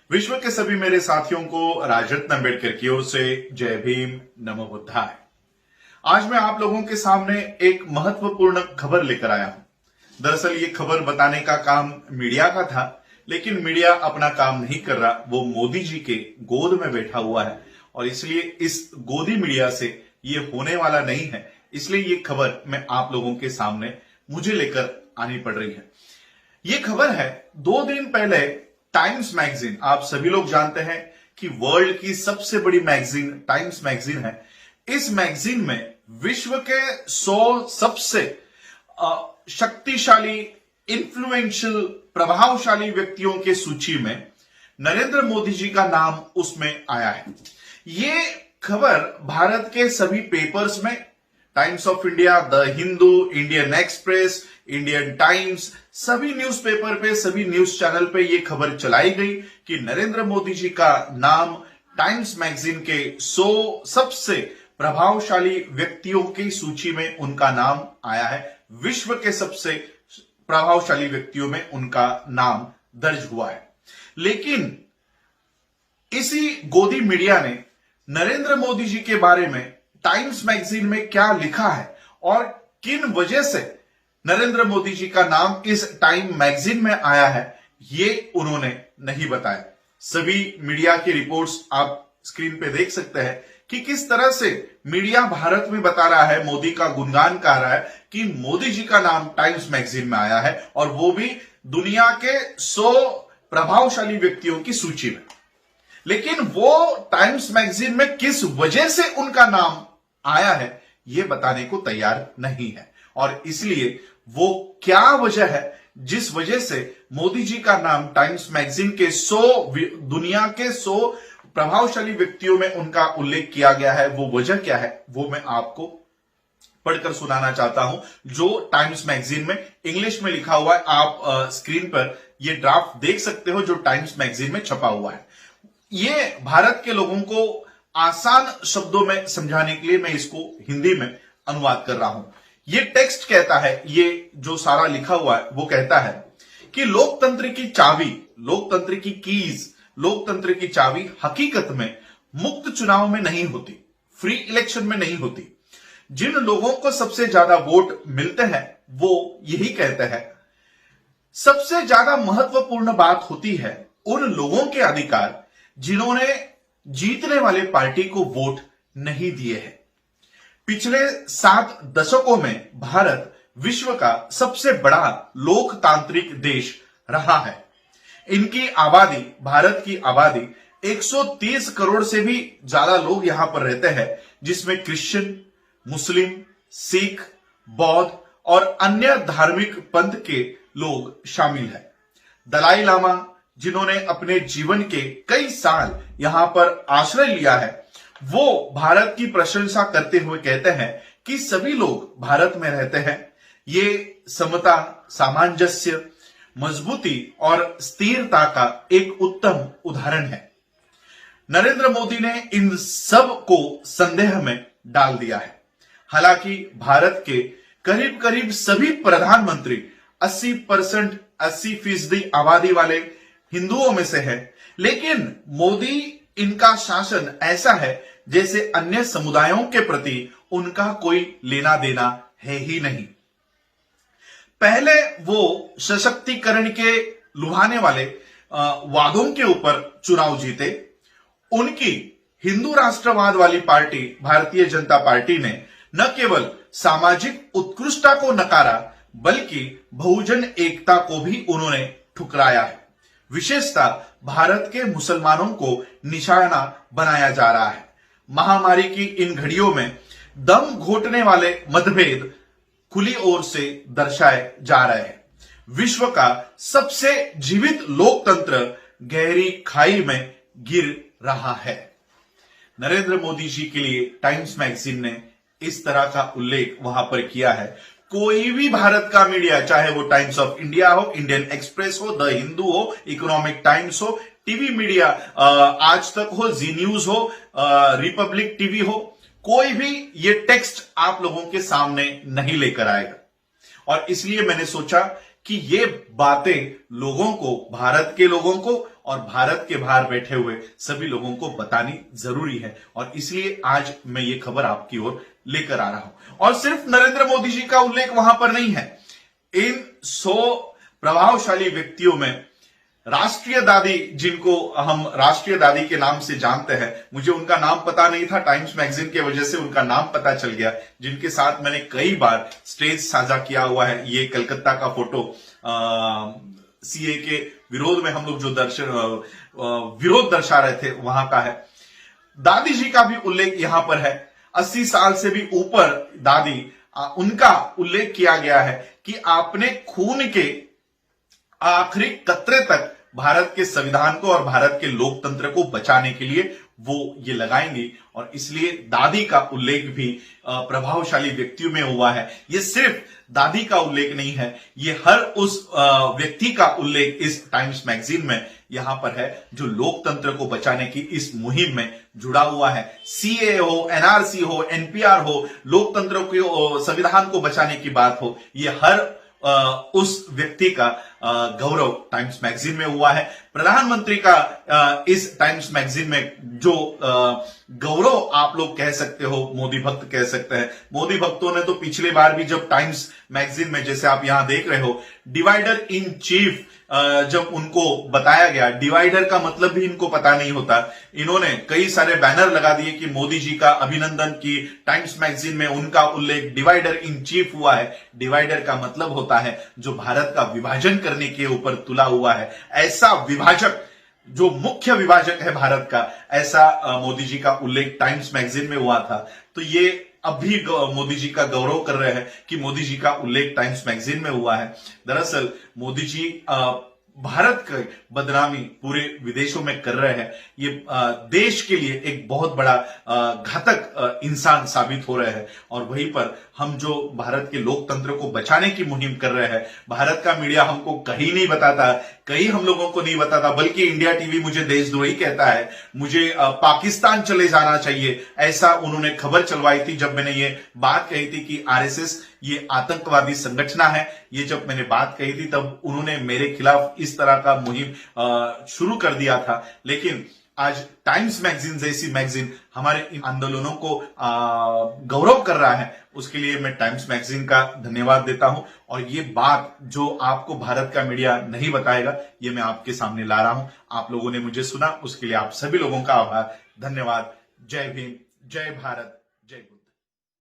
विश्व के सभी मेरे साथियों को राजरत्न अम्बेडकर की ओर से जय भीम, नमो बुद्धाय। आज मैं आप लोगों के सामने एक महत्वपूर्ण खबर लेकर आया हूं। दरअसल ये खबर बताने का काम मीडिया का था, लेकिन मीडिया अपना काम नहीं कर रहा। वो मोदी जी के गोद में बैठा हुआ है और इसलिए इस गोदी मीडिया से ये होने वाला नहीं है। इसलिए ये खबर मैं आप लोगों के सामने मुझे लेकर आनी पड़ रही है। ये खबर है 2 दिन पहले टाइम्स मैगजीन, आप सभी लोग जानते हैं कि वर्ल्ड की सबसे बड़ी मैगजीन टाइम्स मैगजीन है। इस मैगजीन में विश्व के 100 सबसे शक्तिशाली, इन्फ्लुएंशियल, प्रभावशाली व्यक्तियों के सूची में नरेंद्र मोदी जी का नाम उसमें आया है। ये खबर भारत के सभी पेपर्स में, times of India, the Hindu, Indian express, Indian times, सभी न्यूज़पेपर पे, सभी न्यूज चैनल पे ये खबर चलाई गई कि नरेंद्र मोदी जी का नाम टाइम्स मैगजीन के 100 सबसे प्रभावशाली व्यक्तियों की सूची में उनका नाम आया है। विश्व के सबसे प्रभावशाली व्यक्तियों में उनका नाम दर्ज हुआ है। लेकिन इसी गोदी मीडिया ने नरेंद्र मोदी जी के बारे में टाइम्स मैगजीन में क्या लिखा है और किन वजह से नरेंद्र मोदी जी का नाम इस टाइम मैगजीन में आया है, ये उन्होंने नहीं बताया। सभी मीडिया की रिपोर्ट्स आप स्क्रीन पे देख सकते हैं कि किस तरह से मीडिया भारत में बता रहा है, मोदी का गुणगान कर रहा है कि मोदी जी का नाम टाइम्स मैगजीन में आया है और वो भी दुनिया के 100 प्रभावशाली व्यक्तियों की सूची में। लेकिन वो टाइम्स मैगजीन में किस वजह से उनका नाम आया है, ये बताने को तैयार नहीं है। और इसलिए वो क्या वजह है जिस वजह से मोदी जी का नाम टाइम्स मैगजीन के 100 दुनिया के 100 प्रभावशाली व्यक्तियों में उनका उल्लेख किया गया है, वो वजह क्या है, वो मैं आपको पढ़कर सुनाना चाहता हूं, जो टाइम्स मैगजीन में इंग्लिश में लिखा हुआ है। आप स्क्रीन पर ये ड्राफ्ट देख सकते हो जो टाइम्स मैगजीन में छपा हुआ है। ये भारत के लोगों को आसान शब्दों में समझाने के लिए मैं इसको हिंदी में अनुवाद कर रहा हूं। ये टेक्स्ट कहता है, ये जो सारा लिखा हुआ है वो कहता है कि लोकतंत्र की चाबी, लोकतंत्र की कीज, लोकतंत्र की चाबी हकीकत में मुक्त चुनाव में नहीं होती, फ्री इलेक्शन में नहीं होती। जिन लोगों को सबसे ज्यादा वोट मिलते हैं वो यही कहते हैं। सबसे ज्यादा महत्वपूर्ण बात होती है उन लोगों के अधिकार जिन्होंने जीतने वाले पार्टी को वोट नहीं दिए हैं। पिछले 7 दशकों में भारत विश्व का सबसे बड़ा लोकतांत्रिक देश रहा है। इनकी आबादी, भारत की आबादी 130 करोड़ से भी ज्यादा लोग यहां पर रहते हैं, जिसमें क्रिश्चियन, मुस्लिम, सिख, बौद्ध और अन्य धार्मिक पंथ के लोग शामिल हैं। दलाई लामा, जिन्होंने अपने जीवन के कई साल यहां पर आश्रय लिया है, वो भारत की प्रशंसा करते हुए कहते हैं कि सभी लोग भारत में रहते हैं। ये समता, सामंजस्य, मजबूती और स्थिरता का एक उत्तम उदाहरण है। नरेंद्र मोदी ने इन सब को संदेह में डाल दिया है। हालांकि भारत के करीब करीब सभी प्रधानमंत्री 80% आबादी वाले हिंदुओं में से है, लेकिन मोदी, इनका शासन ऐसा है जैसे अन्य समुदायों के प्रति उनका कोई लेना देना है ही नहीं। पहले वो सशक्तिकरण के लुभाने वाले वादों के ऊपर चुनाव जीते। उनकी हिंदू राष्ट्रवाद वाली पार्टी भारतीय जनता पार्टी ने न केवल सामाजिक उत्कृष्टता को नकारा, बल्कि बहुजन एकता को भी उन्होंने ठुकराया है। विशेषता भारत के मुसलमानों को निशाना बनाया जा रहा है। महामारी की इन घड़ियों में दम घोटने वाले मतभेद खुली ओर से दर्शाए जा रहे हैं। विश्व का सबसे जीवित लोकतंत्र गहरी खाई में गिर रहा है। नरेंद्र मोदी जी के लिए टाइम्स मैगजीन ने इस तरह का उल्लेख वहां पर किया है। कोई भी भारत का मीडिया, चाहे वो टाइम्स ऑफ इंडिया हो, इंडियन एक्सप्रेस हो, द हिंदू हो, इकोनॉमिक टाइम्स हो, टीवी मीडिया आज तक हो, जी न्यूज हो, रिपब्लिक टीवी हो, कोई भी ये टेक्स्ट आप लोगों के सामने नहीं लेकर आएगा। और इसलिए मैंने सोचा कि ये बातें लोगों को, भारत के लोगों को और भारत के बाहर बैठे हुए सभी लोगों को बतानी जरूरी है। और इसलिए आज मैं ये खबर आपकी ओर लेकर आ रहा हूं। और सिर्फ नरेंद्र मोदी जी का उल्लेख वहां पर नहीं है। इन 100 प्रभावशाली व्यक्तियों में राष्ट्रीय दादी, जिनको हम राष्ट्रीय दादी के नाम से जानते हैं, मुझे उनका नाम पता नहीं था, टाइम्स मैगजीन के वजह से उनका नाम पता चल गया, जिनके साथ मैंने कई बार स्टेज साझा किया हुआ है। ये कलकत्ता का फोटो, सीए के विरोध में हम लोग जो विरोध दर्शा रहे थे, वहां का है। दादी जी का भी उल्लेख यहां पर है। 80 साल से भी ऊपर दादी, उनका उल्लेख किया गया है कि आपने खून के आखिरी कतरे तक भारत के संविधान को और भारत के लोकतंत्र को बचाने के लिए वो ये लगाएंगी। और इसलिए दादी का उल्लेख भी प्रभावशाली व्यक्तियों में हुआ है। ये सिर्फ दादी का उल्लेख नहीं है, ये हर उस व्यक्ति का उल्लेख इस टाइम्स मैगजीन में यहां पर है जो लोकतंत्र को बचाने की इस मुहिम में जुड़ा हुआ है। सीए हो, एनआरसी हो, एनपीआर हो, लोकतंत्र को, संविधान को बचाने की बात हो, ये हर उस व्यक्ति का गौरव टाइम्स मैगजीन में हुआ है। प्रधानमंत्री का इस टाइम्स मैगजीन में जो गौरव आप लोग कह सकते हो, मोदी भक्त कह सकते हैं। मोदी भक्तों ने तो पिछली बार भी जब टाइम्स मैगजीन में, जैसे आप यहां देख रहे हो, डिवाइडर इन चीफ जब उनको बताया गया, डिवाइडर का मतलब भी इनको पता नहीं होता, इन्होंने कई सारे बैनर लगा दिए कि मोदी जी का अभिनंदन, की टाइम्स मैगजीन में उनका उल्लेख डिवाइडर इन चीफ हुआ है। डिवाइडर का मतलब होता है जो भारत का विभाजन करने के ऊपर तुला हुआ है, ऐसा विभाजक, जो मुख्य विभाजक है भारत का, ऐसा मोदी जी का उल्लेख टाइम्स मैगजीन में हुआ था। तो ये अब भी मोदी जी का गौरव कर रहे हैं कि मोदी जी का उल्लेख टाइम्स मैगजीन में हुआ है। दरअसल मोदी जी भारत की बदनामी पूरे विदेशों में कर रहे हैं। ये देश के लिए एक बहुत बड़ा घातक इंसान साबित हो रहे हैं। और वहीं पर हम जो भारत के लोकतंत्र को बचाने की मुहिम कर रहे हैं, भारत का मीडिया हमको कहीं नहीं बताता, कहीं हम लोगों को नहीं बताता, बल्कि इंडिया टीवी मुझे देशद्रोही कहता है, मुझे पाकिस्तान चले जाना चाहिए, ऐसा उन्होंने खबर चलवाई थी जब मैंने ये बात कही थी कि आरएसएस ये आतंकवादी संगठन है। ये जब मैंने बात कही थी तब उन्होंने मेरे खिलाफ इस तरह का मुहिम शुरू कर दिया था। लेकिन आज टाइम्स मैगजीन जैसी मैगजीन हमारे इन आंदोलनों को गौरव कर रहा है, उसके लिए मैं टाइम्स मैगजीन का धन्यवाद देता हूं। और ये बात जो आपको भारत का मीडिया नहीं बताएगा, ये मैं आपके सामने ला रहा हूं। आप लोगों ने मुझे सुना, उसके लिए आप सभी लोगों का आभार, धन्यवाद। जय भीम, जय भारत।